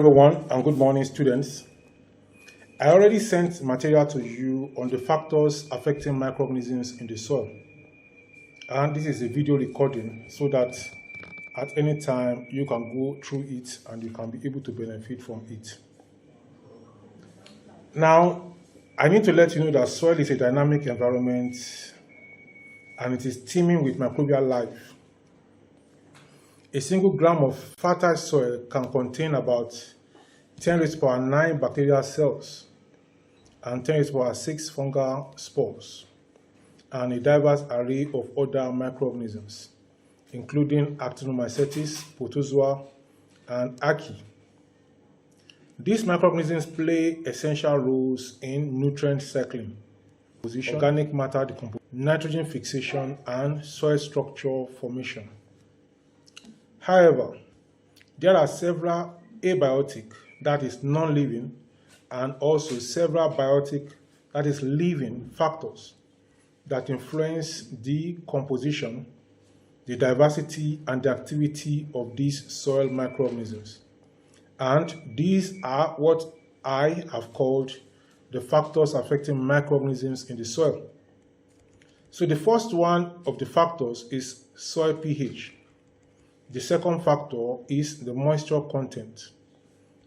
everyone, and good morning, students. I already sent material to you on the factors affecting microorganisms in the soil. And this is a video recording so that at any time you can go through it and you can be able to benefit from it. Now, I need to let you know that soil is a dynamic environment and it is teeming with microbial life. A single gram of fertile soil can contain about 10 raised to the power 9 bacterial cells and 10 raised to the power 6 fungal spores, and a diverse array of other microorganisms, including actinomycetes, protozoa, and archaea. These microorganisms play essential roles in nutrient cycling, organic matter decomposition, nitrogen fixation, and soil structure formation. However, there are several abiotic, that is non-living, and also several biotic, that is living factors that influence the composition, the diversity, and the activity of these soil microorganisms. And these are what I have called the factors affecting microorganisms in the soil. So the first one of the factors is soil pH. The second factor is the moisture content.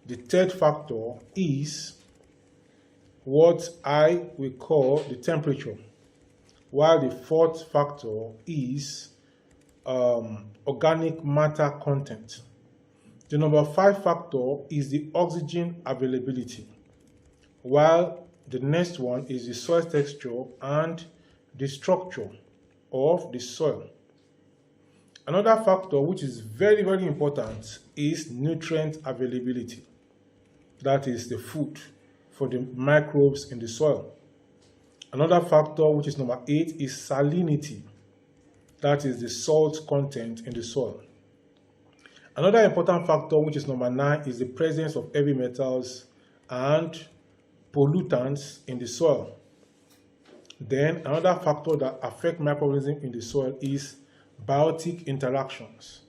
The third factor is what I will call the temperature, while the fourth factor is organic matter content. The number 5 factor is the oxygen availability, while the next one is the soil texture and the structure of the soil. Another factor which is very, very important is nutrient availability. That is the food for the microbes in the soil. Another factor, which is number 8, is salinity. That is the salt content in the soil. Another important factor, which is number 9, is the presence of heavy metals and pollutants in the soil. Then another factor that affects microorganisms in the soil is biotic interactions.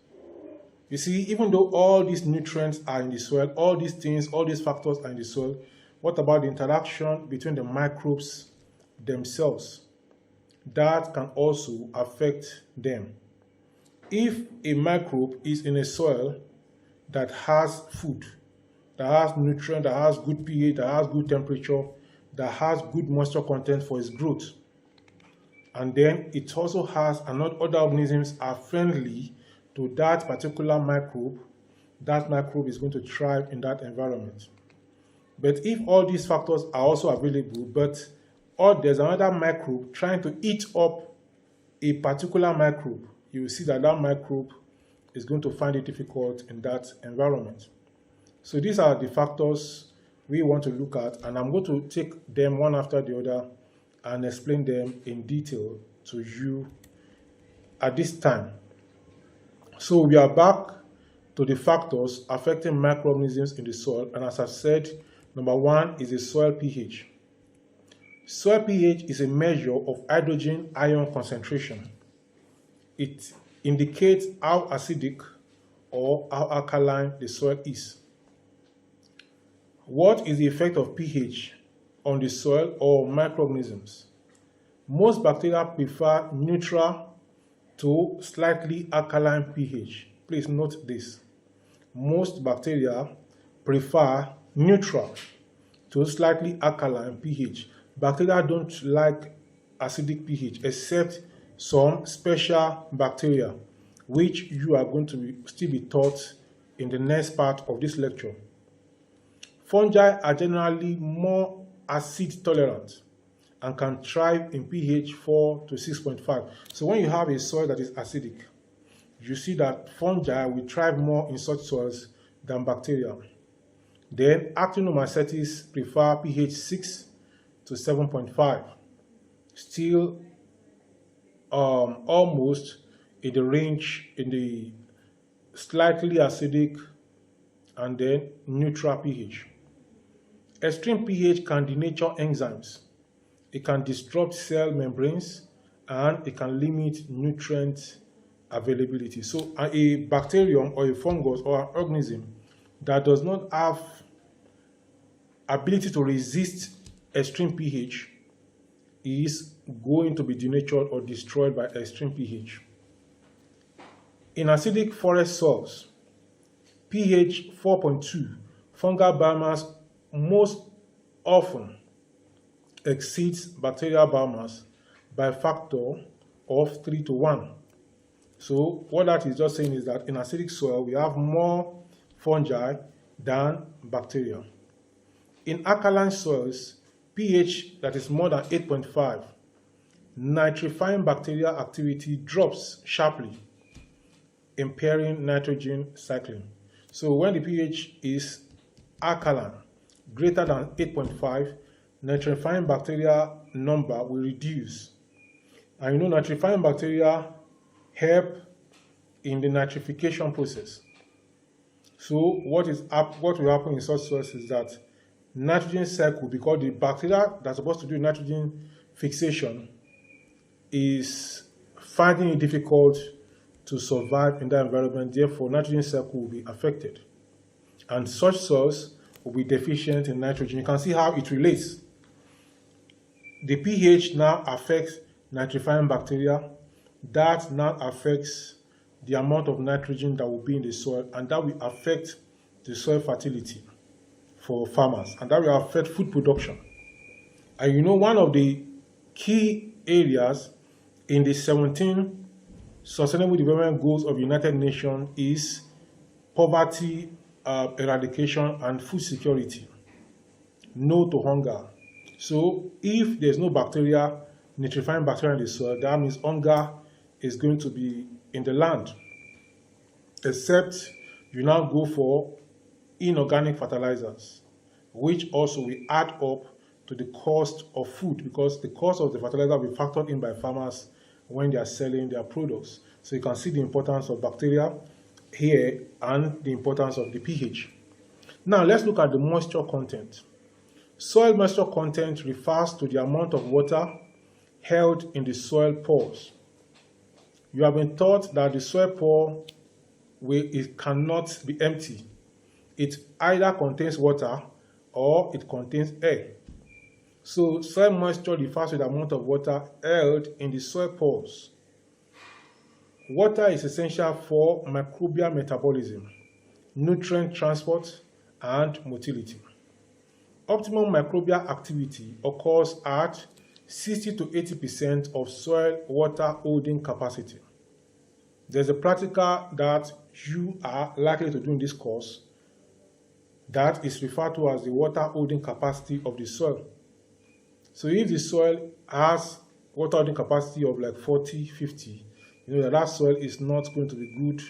You see, even though all these nutrients are in the soil, all these things, all these factors are in the soil, what about the interaction between the microbes themselves? That can also affect them. If a microbe is in a soil that has food, that has nutrient, that has good pH, that has good temperature, that has good moisture content for its growth, and then it also has another other organisms are friendly to that particular microbe, that microbe is going to thrive in that environment. But if all these factors are also available, but there's another microbe trying to eat up a particular microbe, you will see that that microbe is going to find it difficult in that environment. So these are the factors we want to look at, and I'm going to take them one after the other and explain them in detail to you at this time. So we are back to the factors affecting microorganisms in the soil, and as I said, number 1 is the soil pH. Soil pH is a measure of hydrogen ion concentration. It indicates how acidic or how alkaline the soil is. What is the effect of pH on the soil or microorganisms? Most bacteria prefer neutral to slightly alkaline pH. Please note this. Most bacteria prefer neutral to slightly alkaline pH. Bacteria don't like acidic pH except some special bacteria, which you are going to still be taught in the next part of this lecture. Fungi are generally more acid tolerant and can thrive in pH 4 to 6.5. So when you have a soil that is acidic, you see that fungi will thrive more in such soils than bacteria. Then actinomycetes prefer pH 6 to 7.5, still almost in the range in the slightly acidic and then neutral pH. Extreme pH can denature enzymes. It can disrupt cell membranes and it can limit nutrient availability. So a bacterium or a fungus or an organism that does not have ability to resist extreme pH is going to be denatured or destroyed by extreme pH. In acidic forest soils, pH 4.2, fungal biomass most often exceeds bacterial biomass by a factor of 3 to 1. So what that is just saying is that in acidic soil, we have more fungi than bacteria. In alkaline soils, pH that is more than 8.5, nitrifying bacterial activity drops sharply, impairing nitrogen cycling. So when the pH is alkaline, greater than 8.5, nitrifying bacteria number will reduce. And you know, nitrifying bacteria help in the nitrification process. So what will happen in such soils is that nitrogen cycle, because the bacteria that's supposed to do nitrogen fixation is finding it difficult to survive in that environment, therefore nitrogen cycle will be affected. And such soils will be deficient in nitrogen. You can see how it relates. The pH now affects nitrifying bacteria. That now affects the amount of nitrogen that will be in the soil, and that will affect the soil fertility for farmers, and that will affect food production. And you know, one of the key areas in the 17 Sustainable Development Goals of the United Nations is poverty eradication and food security. No to hunger. So if there's no bacteria, nitrifying bacteria in the soil, that means hunger is going to be in the land. Except you now go for inorganic fertilizers, which also will add up to the cost of food, because the cost of the fertilizer will be factored in by farmers when they are selling their products. So you can see the importance of bacteria here and the importance of the pH. Now let's look at the moisture content. Soil moisture content refers to the amount of water held in the soil pores. You have been taught that the soil pore it cannot be empty. It either contains water or it contains air. So soil moisture refers to the amount of water held in the soil pores. Water is essential for microbial metabolism, nutrient transport, and motility. Optimum microbial activity occurs at 60 to 80% of soil water holding capacity. There's a practical that you are likely to do in this course that is referred to as the water holding capacity of the soil. So if the soil has water holding capacity of like 40, 50, you know that soil is not going to be good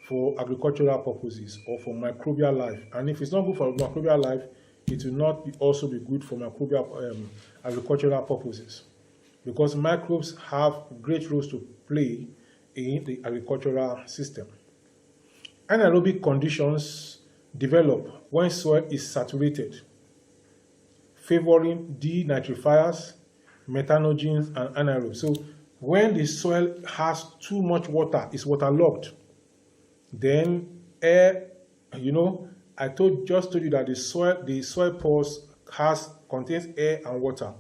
for agricultural purposes or for microbial life. And if it's not good for microbial life, it will not also be good for microbial agricultural purposes, because microbes have great roles to play in the agricultural system. Anaerobic conditions develop when soil is saturated, favoring denitrifiers, methanogens, and anaerobes. So when the soil has too much water, is waterlogged, then air, you know, I just told you that the soil pores contains air and water,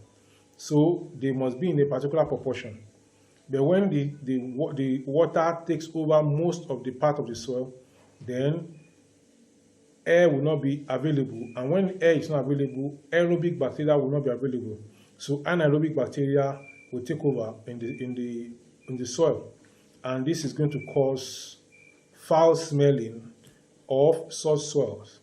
so they must be in a particular proportion. But when the water takes over most of the part of the soil, then air will not be available, and when air is not available, aerobic bacteria will not be available. So anaerobic bacteria will take over in the soil, and this is going to cause foul smelling of such soils.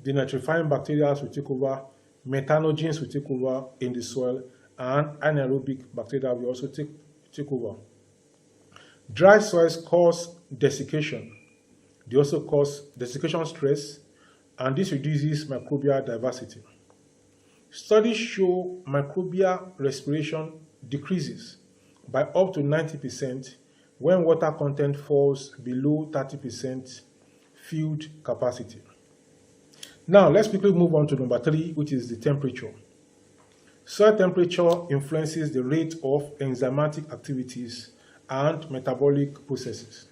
The nitrifying bacteria will take over, methanogens will take over in the soil, and anaerobic bacteria will also take over. Dry soils cause desiccation. They also cause desiccation stress, and this reduces microbial diversity. Studies show microbial respiration decreases by up to 90% when water content falls below 30% field capacity. Now, let's quickly move on to number 3, which is the temperature. Soil temperature influences the rate of enzymatic activities and metabolic processes.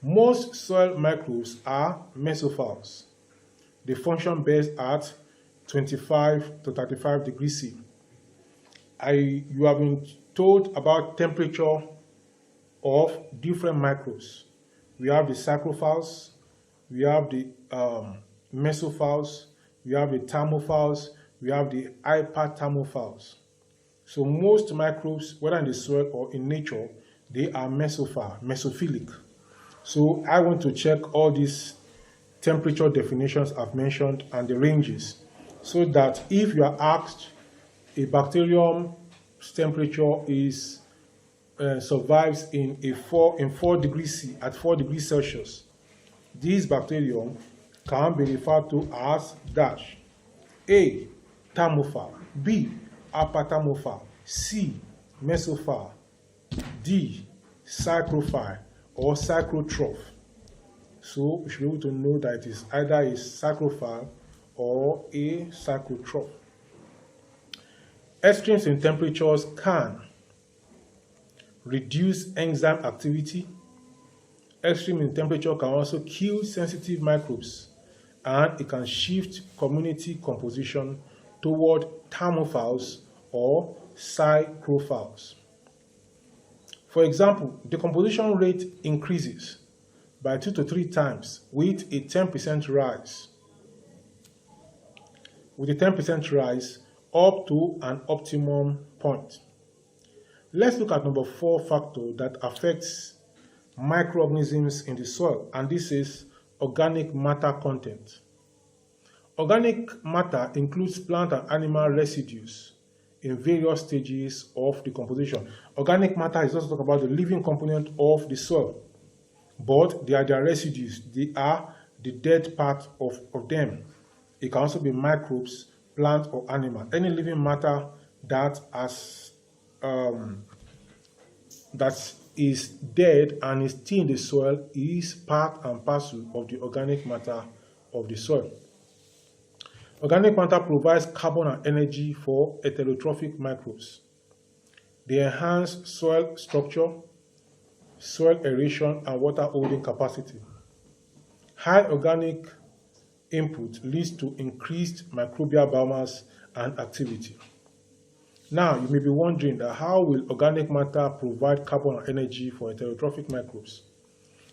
Most soil microbes are mesophiles. They function best at 25 to 35 degrees C. You have been told about temperature of different microbes. We have the saprophiles, we have the mesophiles, we have the thermophiles, we have the hyperthermophiles. So most microbes, whether in the soil or in nature, they are mesophilic. So I want to check all these temperature definitions I've mentioned and the ranges, so that if you are asked a bacterium's temperature is survives in 4 degrees C at 4 degrees Celsius, this bacterium can be referred to as dash A, thermophile, B, hyperthermophile, C, mesophile, D, psychrophile or psychotroph. So we should be able to know that it is either a psychrophile or a psychotroph. Extremes in temperatures can reduce enzyme activity. Extreme in temperature can also kill sensitive microbes, and it can shift community composition toward thermophiles or psychrophiles. For example, decomposition rate increases by 2 to 3 times with a 10% rise. With a 10% rise up to an optimum point. Let's look at number 4 factor that affects microorganisms in the soil, and this is organic matter content. Organic matter includes plant and animal residues in various stages of decomposition. Organic matter is also talking about the living component of the soil, but they are their residues. They are the dead part of them. It can also be microbes, plant or animal. Any living matter that is dead and is still in the soil is part and parcel of the organic matter of the soil. Organic matter provides carbon and energy for heterotrophic microbes. They enhance soil structure, soil aeration, and water holding capacity. High organic input leads to increased microbial biomass and activity. Now, you may be wondering that how will organic matter provide carbon and energy for heterotrophic microbes?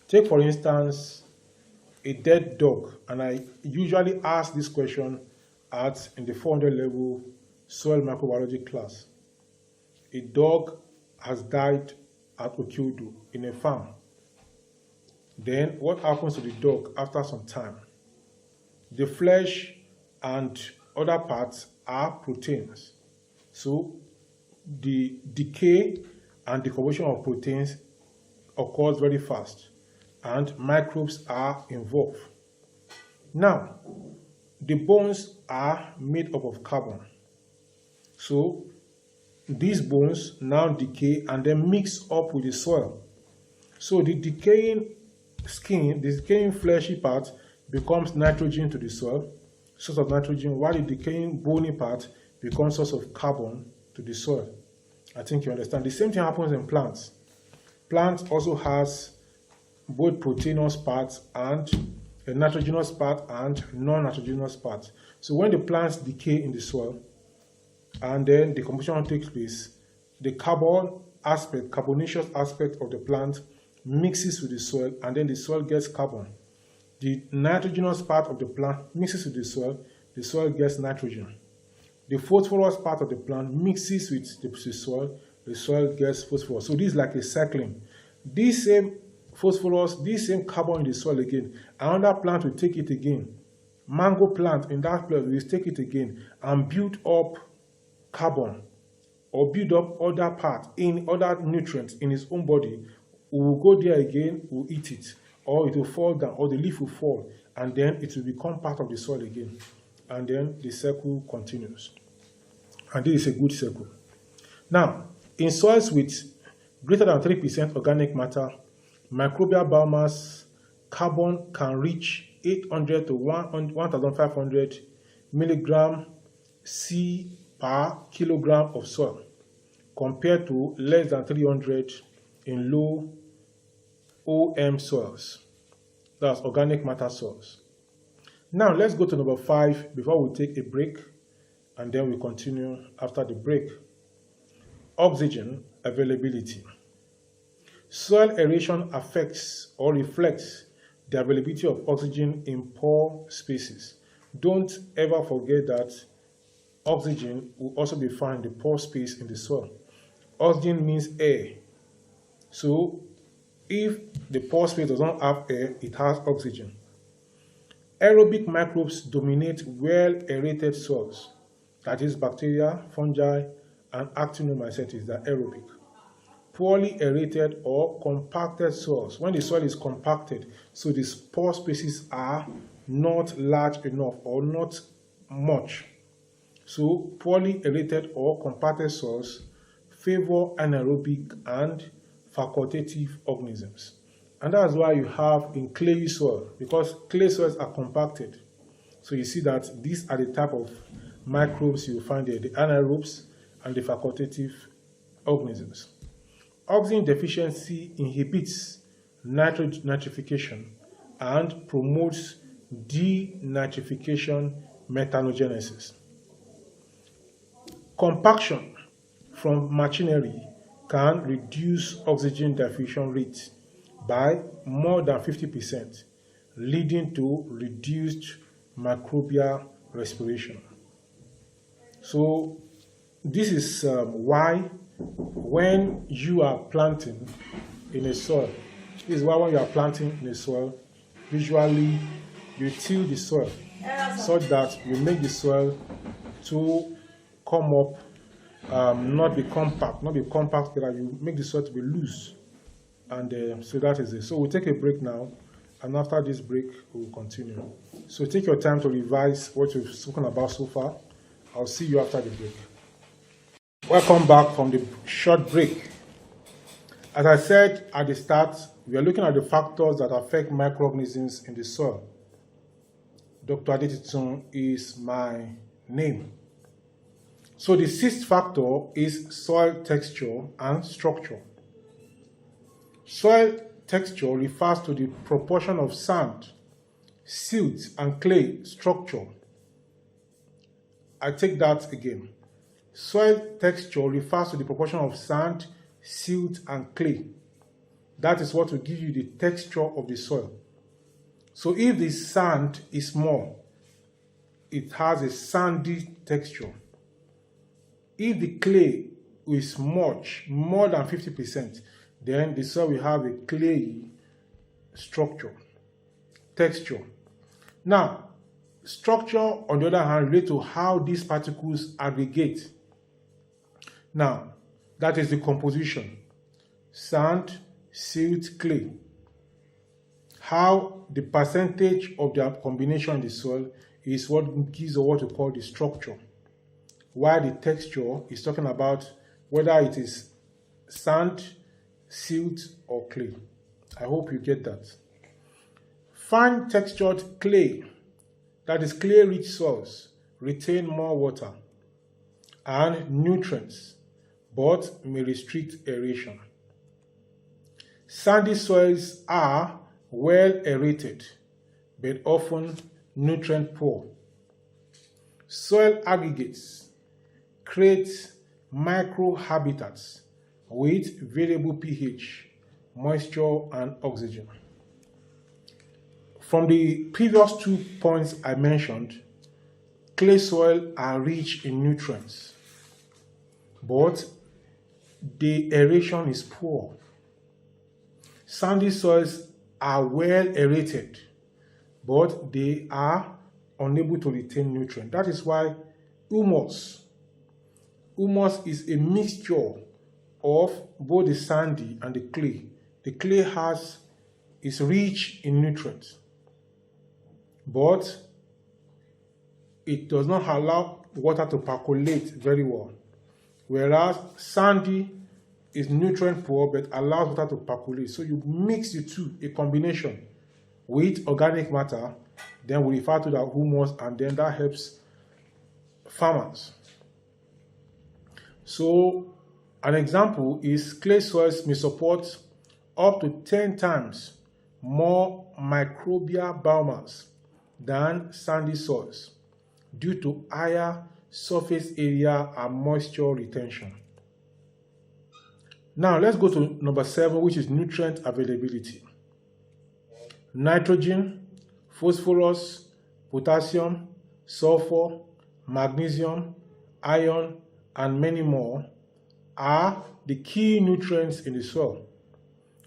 Take, for instance, a dead dog, and I usually ask this question in the 400 level soil microbiology class. A dog has died at Okyodo in a farm. Then what happens to the dog after some time? The flesh and other parts are proteins. So the decay and decomposition of proteins occurs very fast, and microbes are involved. Now, the bones are made up of carbon. So these bones now decay and then mix up with the soil. So the decaying skin, the decaying fleshy part becomes nitrogen to the soil, source of nitrogen, while the decaying bony part becomes source of carbon to the soil. I think you understand. The same thing happens in plants. Plants also has both proteinous parts and a nitrogenous part and non-nitrogenous part. So when the plants decay in the soil and then decomposition takes place, the carbon aspect, carbonaceous aspect of the plant mixes with the soil, and then the soil gets carbon. The nitrogenous part of the plant mixes with the soil gets nitrogen. The phosphorus part of the plant mixes with the soil gets phosphorus. So this is like a cycling. This same phosphorus, this same carbon in the soil again, another plant will take it again. Mango plant in that place will take it again and build up carbon or build up other parts in other nutrients in its own body. We will go there again, we'll eat it, or it will fall down, or the leaf will fall, and then it will become part of the soil again. And then the circle continues. And this is a good circle. Now, in soils with greater than 3% organic matter, microbial biomass, carbon can reach 800 to 1,500 milligram C per kilogram of soil, compared to less than 300 in low OM soils. That's organic matter soils. Now let's go to number 5 before we take a break, and then we continue after the break. Oxygen availability. Soil aeration affects or reflects the availability of oxygen in pore spaces. Don't ever forget that oxygen will also be found in the pore space in the soil. Oxygen means air. So if the pore space does not have air, it has oxygen. Aerobic microbes dominate well-aerated soils. That is bacteria, fungi, and actinomycetes, that are aerobic. Poorly aerated or compacted soils. When the soil is compacted, so the pore spaces are not large enough or not much. So poorly aerated or compacted soils favor anaerobic and facultative organisms. And that's why you have in clayey soil, because clay soils are compacted. So you see that these are the type of microbes you find there, the anaerobes and the facultative organisms. Oxygen deficiency inhibits nitrification and promotes denitrification methanogenesis. Compaction from machinery can reduce oxygen diffusion rate by more than 50%, leading to reduced microbial respiration. So this is why when you are planting in a soil, usually you till the soil such that you make the soil to come up, not be compact, that you make the soil to be loose. And so that is it. So we'll take a break now, and after this break, we'll continue. So take your time to revise what we've spoken about so far. I'll see you after the break. Welcome back from the short break. As I said at the start, we are looking at the factors that affect microorganisms in the soil. Dr. Adetitun is my name. So the 6th factor is soil texture and structure. Soil texture refers to the proportion of sand, silt, and clay structure. I take that again. Soil texture refers to the proportion of sand, silt, and clay. That is what will give you the texture of the soil. So if the sand is small, it has a sandy texture. If the clay is much, more than 50%, then the soil will have a clayey structure, texture. Now, structure, on the other hand, relates to how these particles aggregate. Now, that is the composition: sand, silt, clay. How the percentage of their combination in the soil is what gives what we call the structure, while the texture is talking about whether it is sand, silt, or clay. I hope you get that. Fine textured clay, that is clay-rich soils, retain more water and nutrients, but may restrict aeration. Sandy soils are well aerated, but often nutrient poor. Soil aggregates create microhabitats with variable pH, moisture, and oxygen. From the previous 2 points I mentioned, clay soil are rich in nutrients, but the aeration is poor. Sandy soils are well aerated, but they are unable to retain nutrients. That is why humus is a mixture of both the sandy and the clay. The clay is rich in nutrients, but it does not allow water to percolate very well. Whereas sandy is nutrient poor but allows water to percolate. So you mix the two, a combination with organic matter, then we refer to that humus, and then that helps farmers. So an example is clay soils may support up to 10 times more microbial biomass than sandy soils due to higher surface area and moisture retention. Now let's go to number 7, which is nutrient availability. Nitrogen, phosphorus, potassium, sulfur, magnesium, iron, and many more are the key nutrients in the soil.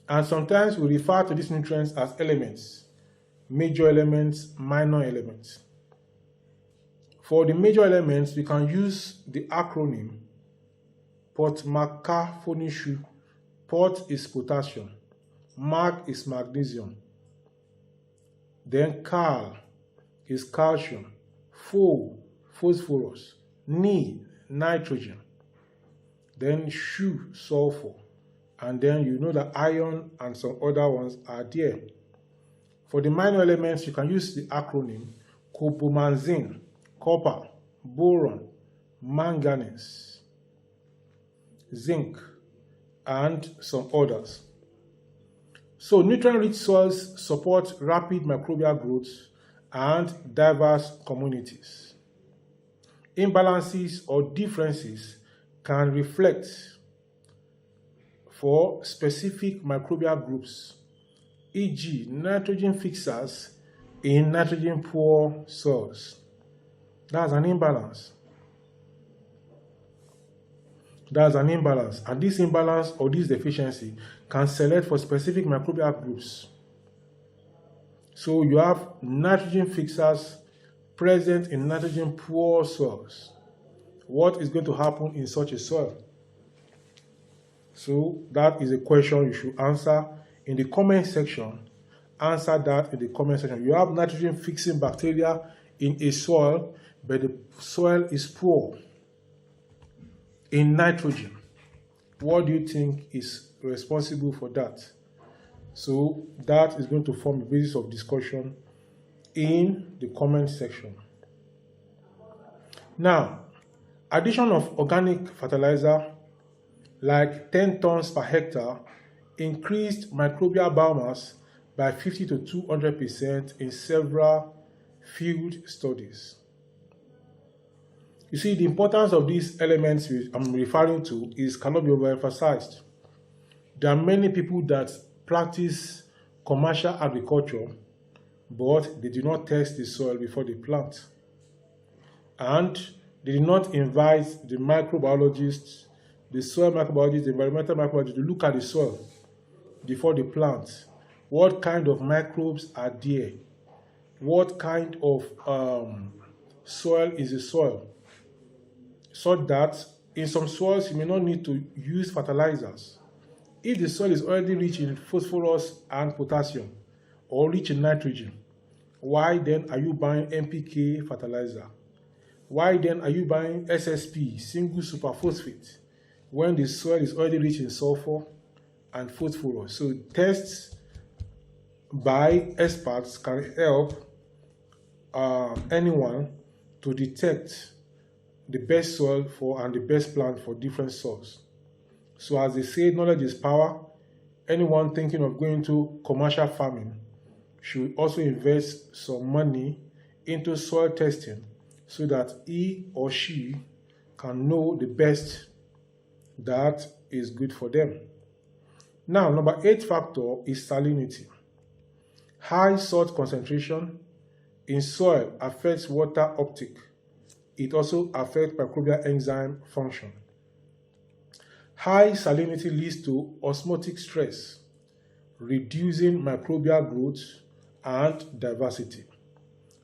And sometimes we refer to these nutrients as elements, major elements, minor elements. For the major elements, we can use the acronym POT-MAC-CA-FONISHU. POT is potassium, MAC is magnesium, then CAL is calcium, PHO, phosphorus, Ni, nitrogen, then SHU, sulfur, and then you know that iron and some other ones are there. For the minor elements, you can use the acronym copomazine, copper, boron, manganese, zinc, and some others. So nutrient-rich soils support rapid microbial growth and diverse communities. Imbalances or differences can reflect for specific microbial groups, e.g. nitrogen fixers in nitrogen-poor soils. That's an imbalance. And this imbalance or this deficiency can select for specific microbial groups. So you have nitrogen fixers present in nitrogen-poor soils. What is going to happen in such a soil? So that is a question you should answer in the comment section. Answer that in the comment section. You have nitrogen fixing bacteria in a soil, but the soil is poor in nitrogen. What do you think is responsible for that? So that is going to form the basis of discussion in the comment section. Now, addition of organic fertilizer like 10 tons per hectare increased microbial biomass by 50 to 200% in several field studies. You see, the importance of these elements I'm referring to cannot be overemphasized. There are many people that practice commercial agriculture, but they do not test the soil before they plant. And they did not invite the microbiologists, the soil microbiologists, the environmental microbiologists to look at the soil before they plant. What kind of microbes are there? What kind of soil is the soil? So that in some soils you may not need to use fertilizers. If the soil is already rich in phosphorus and potassium or rich in nitrogen, why then are you buying NPK fertilizer? Why then are you buying SSP, single superphosphate, when the soil is already rich in sulfur and phosphorus? So tests by experts can help anyone to detect the best soil and the best plant for different soils. So as they say, knowledge is power. Anyone thinking of going to commercial farming should also invest some money into soil testing so that he or she can know the best that is good for them. Now, number 8 factor is salinity. High salt concentration in soil affects water uptake. It also affects microbial enzyme function. High salinity leads to osmotic stress, reducing microbial growth and diversity.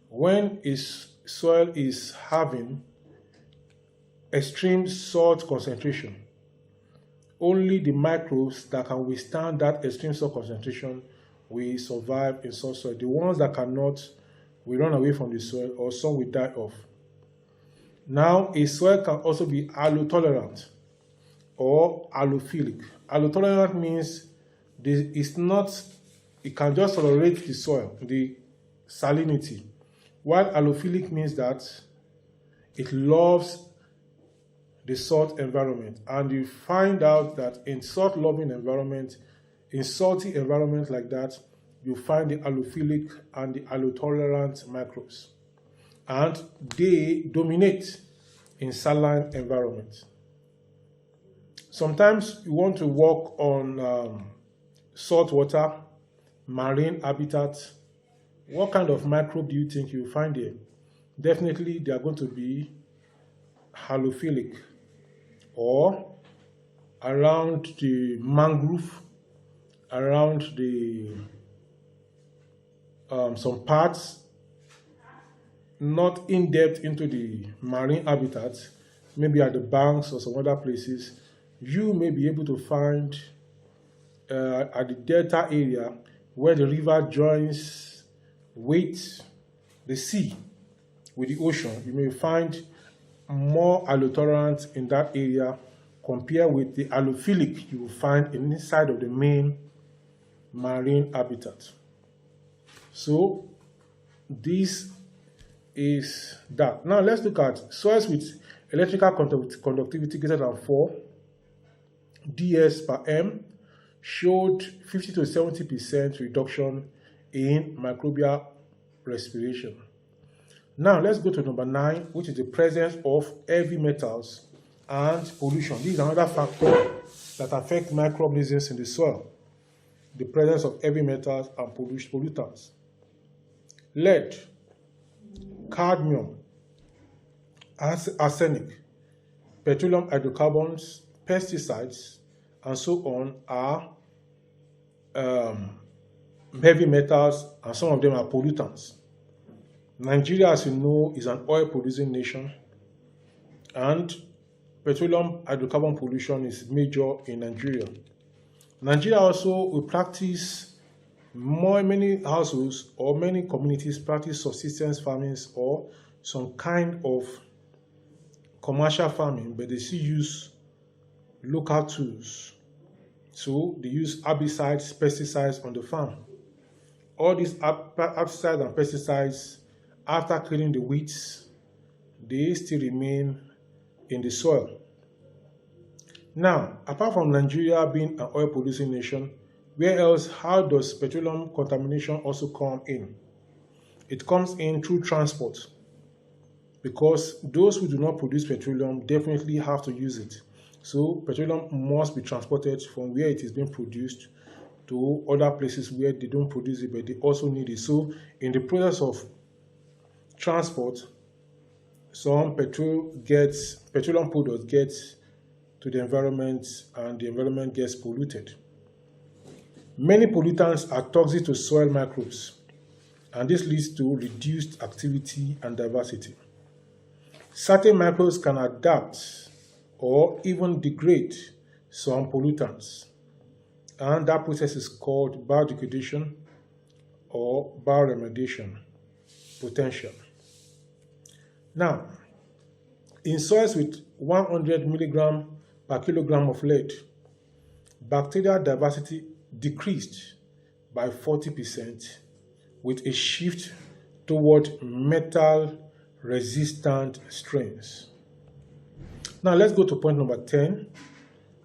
When a soil is having extreme salt concentration, only the microbes that can withstand that extreme salt concentration will survive in such soil. The ones that cannot will run away from the soil, or some will die off. Now, a soil can also be allotolerant or allophilic. Allotolerant means it can just tolerate the soil, the salinity, while allophilic means that it loves the salt environment. And you find out that in salt-loving environment, In salty environments like that, you find the allophilic and the allotolerant microbes, and they dominate in saline environments. Sometimes you want to work on salt water, marine habitat. What kind of microbe do you think you find there? Definitely they are going to be halophilic, or around the mangrove, around the some parts, not in depth into the marine habitats, maybe at the banks or some other places. You may be able to find at the delta area where the river joins with the sea, with the ocean. You may find more allotolerant in that area compared with the allophilic you will find inside of the main marine habitat. So this is that. Now let's look at soils with electrical conductivity greater than 4 ds per m showed 50 to 70% reduction in microbial respiration. Now let's go to number 9, which is the presence of heavy metals and pollution. This is another factor that affects microorganisms in the soil. The presence of heavy metals and pollutants. Lead, cadmium, arsenic, petroleum hydrocarbons, pesticides, and so on are heavy metals, and some of them are pollutants. Nigeria, as you know, is an oil-producing nation, and petroleum hydrocarbon pollution is major in Nigeria. Nigeria also will practice many households or many communities practice subsistence farming or some kind of commercial farming, but they still use local tools. So they use herbicides, pesticides on the farm. All these herbicides and pesticides, after killing the weeds, they still remain in the soil. Now, apart from Nigeria being an oil-producing nation, where else, how does petroleum contamination also come in? It comes in through transport, because those who do not produce petroleum definitely have to use it. So petroleum must be transported from where it is being produced to other places where they don't produce it, but they also need it. So in the process of transport, some petroleum products get to the environment, and the environment gets polluted. Many pollutants are toxic to soil microbes, and this leads to reduced activity and diversity. Certain microbes can adapt or even degrade some pollutants, and that process is called biodegradation or bioremediation potential. Now, in soils with 100 milligram per kilogram of lead, bacterial diversity decreased by 40% with a shift toward metal-resistant strains. Now let's go to point number 10,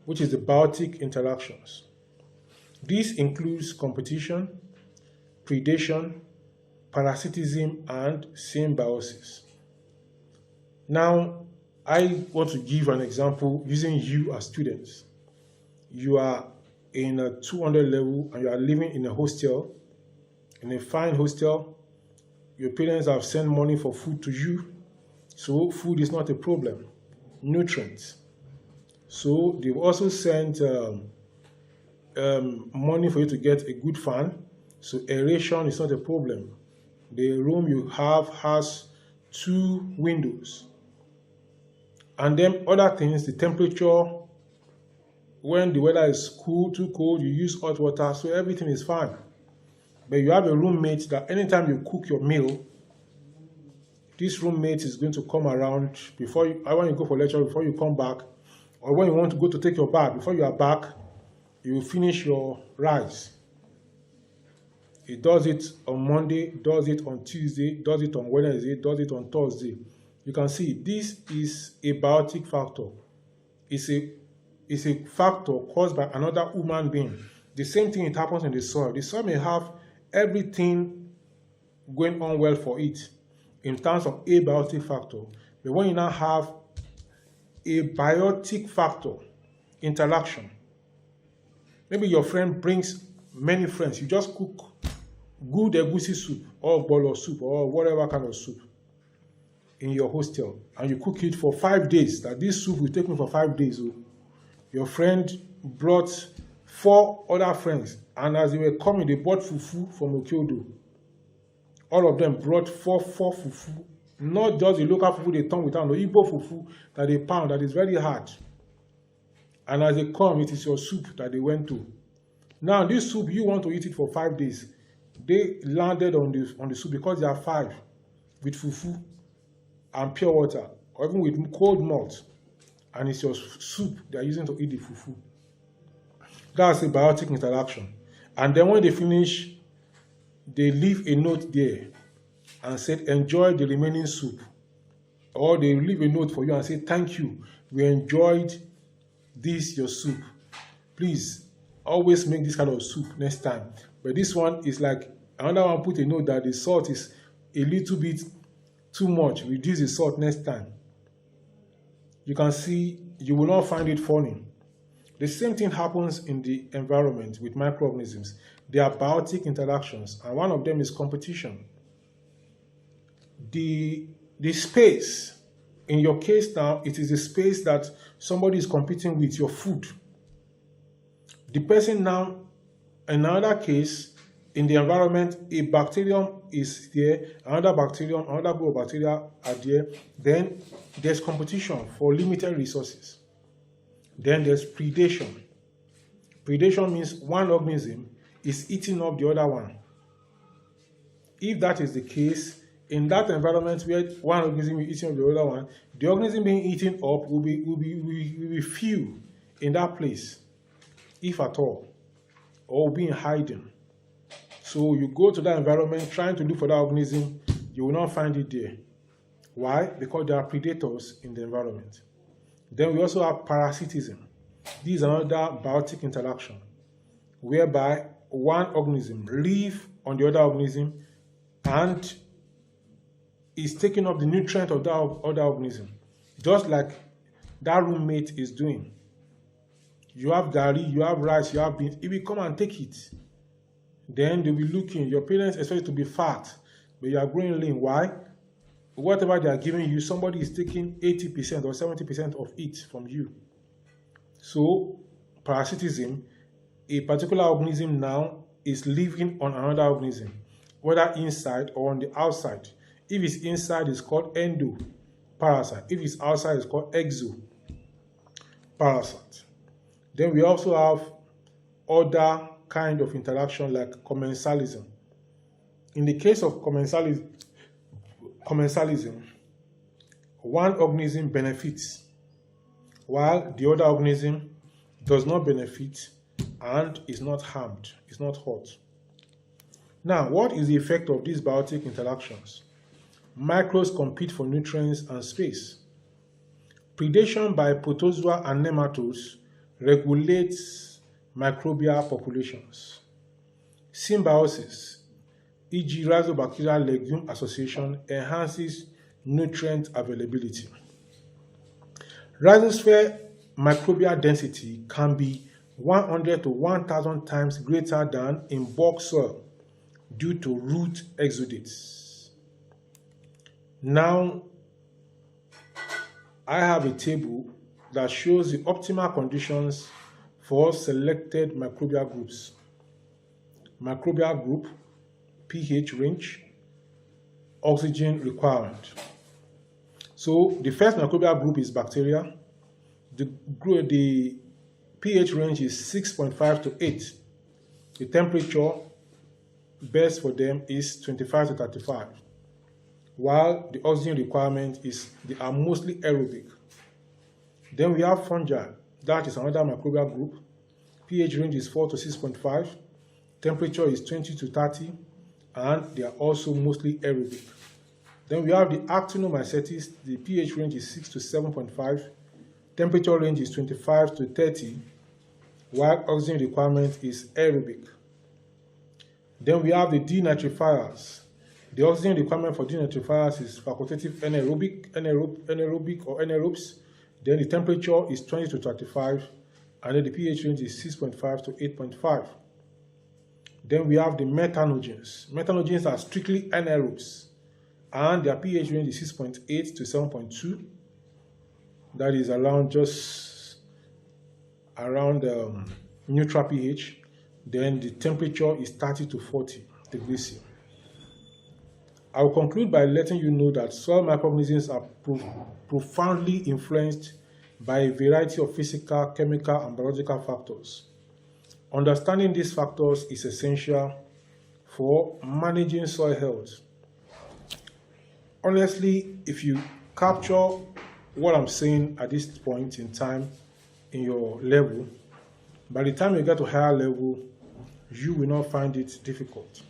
which is the biotic interactions. This includes competition, predation, parasitism, and symbiosis. Now, I want to give an example using you as students. You are in a 200 level and you are living in a hostel, in a fine hostel. Your parents have sent money for food to you, so food is not a problem. Nutrients. So they've also sent money for you to get a good fan, so aeration is not a problem. The room you have has 2 windows. And then other things, the temperature, when the weather is cool, too cold, you use hot water, so everything is fine. But you have a roommate that anytime you cook your meal, this roommate is going to come around when you go for lecture, before you come back, or when you want to go to take your bath, before you are back, you will finish your rice. He does it on Monday, does it on Tuesday, does it on Wednesday, does it on Thursday. You can see this is a biotic factor. It's a factor caused by another human being The same thing it happens in the soil. The soil may have everything going on well for it in terms of abiotic factor, but when you now have a biotic factor interaction, maybe your friend brings many friends, you just cook good egusi soup or bowl of soup or whatever kind of soup in your hostel, and you cook it for 5 days, that this soup will take me for 5 days. Your friend brought 4 other friends, and as they were coming, they bought fufu from Okyodo. All of them brought four fufu, not just the local fufu they turn without, no Igbo fufu that they pound, that is very hard. And as they come, it is your soup that they went to. Now, this soup, you want to eat it for 5 days. They landed on the soup because they are 5 with fufu and pure water, or even with cold malt, and it's your soup they are using to eat the fufu. That's a biotic interaction. And then when they finish, they leave a note there and said, enjoy the remaining soup. Or they leave a note for you and say, thank you, we enjoyed this, your soup. Please, always make this kind of soup next time. But this one is like, another one put a note that the salt is a little bit too much. Reduce the salt next time. You can see, you will not find it funny. The same thing happens in the environment with microorganisms. There are biotic interactions, and one of them is competition. The space, in your case now, it is the space that somebody is competing with, your food. The person now, in another case, in the environment, a bacterium is there, another bacterium, another group of bacteria are there. Then there's competition for limited resources. Then there's predation. Predation means one organism is eating up the other one. If that is the case, in that environment where one organism is eating up the other one, the organism being eaten up will be few in that place, if at all, or will be in hiding. So you go to that environment trying to look for that organism, you will not find it there. Why? Because there are predators in the environment. Then we also have parasitism. This is another biotic interaction, whereby one organism lives on the other organism and is taking up the nutrient of that other organism, just like that roommate is doing. You have gari, you have rice, you have beans. If you come and take it, then they'll be looking. Your parents expect you to be fat, but you are growing lean. Why? Whatever they are giving you, somebody is taking 80% or 70% of it from you. So, parasitism, a particular organism now is living on another organism, whether inside or on the outside. If it's inside, it's called endoparasite. If it's outside, it's called exoparasite. Then we also have other kind of interaction like commensalism. In the case of commensalism, one organism benefits while the other organism does not benefit and is not harmed, is not hurt. Now, what is the effect of these biotic interactions? Microbes compete for nutrients and space. Predation by protozoa and nematodes regulates microbial populations. Symbiosis, e.g. rhizobacterial legume association, enhances nutrient availability. Rhizosphere microbial density can be 100 to 1,000 times greater than in bulk soil due to root exudates. Now, I have a table that shows the optimal conditions for selected microbial groups. Microbial group, pH range, oxygen requirement. So the first microbial group is bacteria. The pH range is 6.5 to 8. The temperature best for them is 25 to 35. While the oxygen requirement is, they are mostly aerobic. Then we have fungi. That is another microbial group. pH range is 4 to 6.5. Temperature is 20 to 30. And they are also mostly aerobic. Then we have the actinomycetes. The pH range is 6 to 7.5. Temperature range is 25 to 30. while oxygen requirement is aerobic. Then we have the denitrifiers. The oxygen requirement for denitrifiers is facultative anaerobic or anaerobes. Then the temperature is 20 to 35, and then the pH range is 6.5 to 8.5. Then we have the methanogens. Methanogens are strictly anaerobes, and their pH range is 6.8 to 7.2. That is around neutral pH. Then the temperature is 30 to 40 degrees C. I will conclude by letting you know that soil microorganisms are profoundly influenced by a variety of physical, chemical, and biological factors. Understanding these factors is essential for managing soil health. Honestly, if you capture what I'm saying at this point in time in your level, by the time you get to higher level, you will not find it difficult.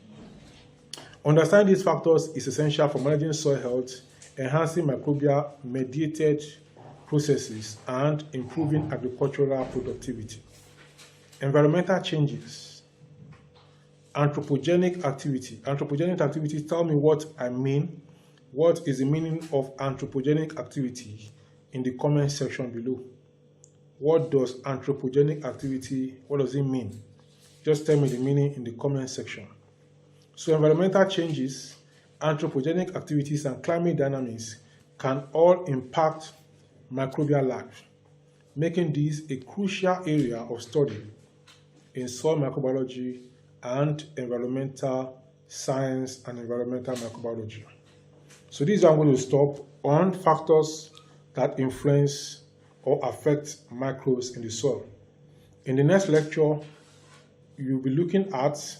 Understanding these factors is essential for managing soil health, enhancing microbial mediated processes, and improving agricultural productivity. Environmental changes. Anthropogenic activity. Anthropogenic activity, tell me what I mean. What is the meaning of anthropogenic activity in the comment section below? What does anthropogenic activity, what does it mean? Just tell me the meaning in the comment section. So environmental changes, anthropogenic activities, and climate dynamics can all impact microbial life, making this a crucial area of study in soil microbiology and environmental science and environmental microbiology. So this is where I'm going to stop on factors that influence or affect microbes in the soil. In the next lecture, you'll be looking at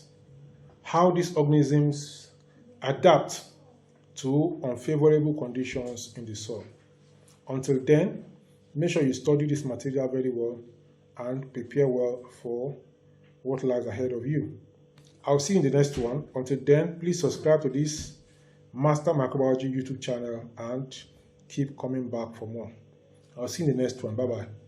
how these organisms adapt to unfavorable conditions in the soil. Until then, make sure you study this material very well and prepare well for what lies ahead of you. I'll see you in the next one. Until then, please subscribe to this Master Microbiology YouTube channel and keep coming back for more. I'll see you in the next one. Bye-bye.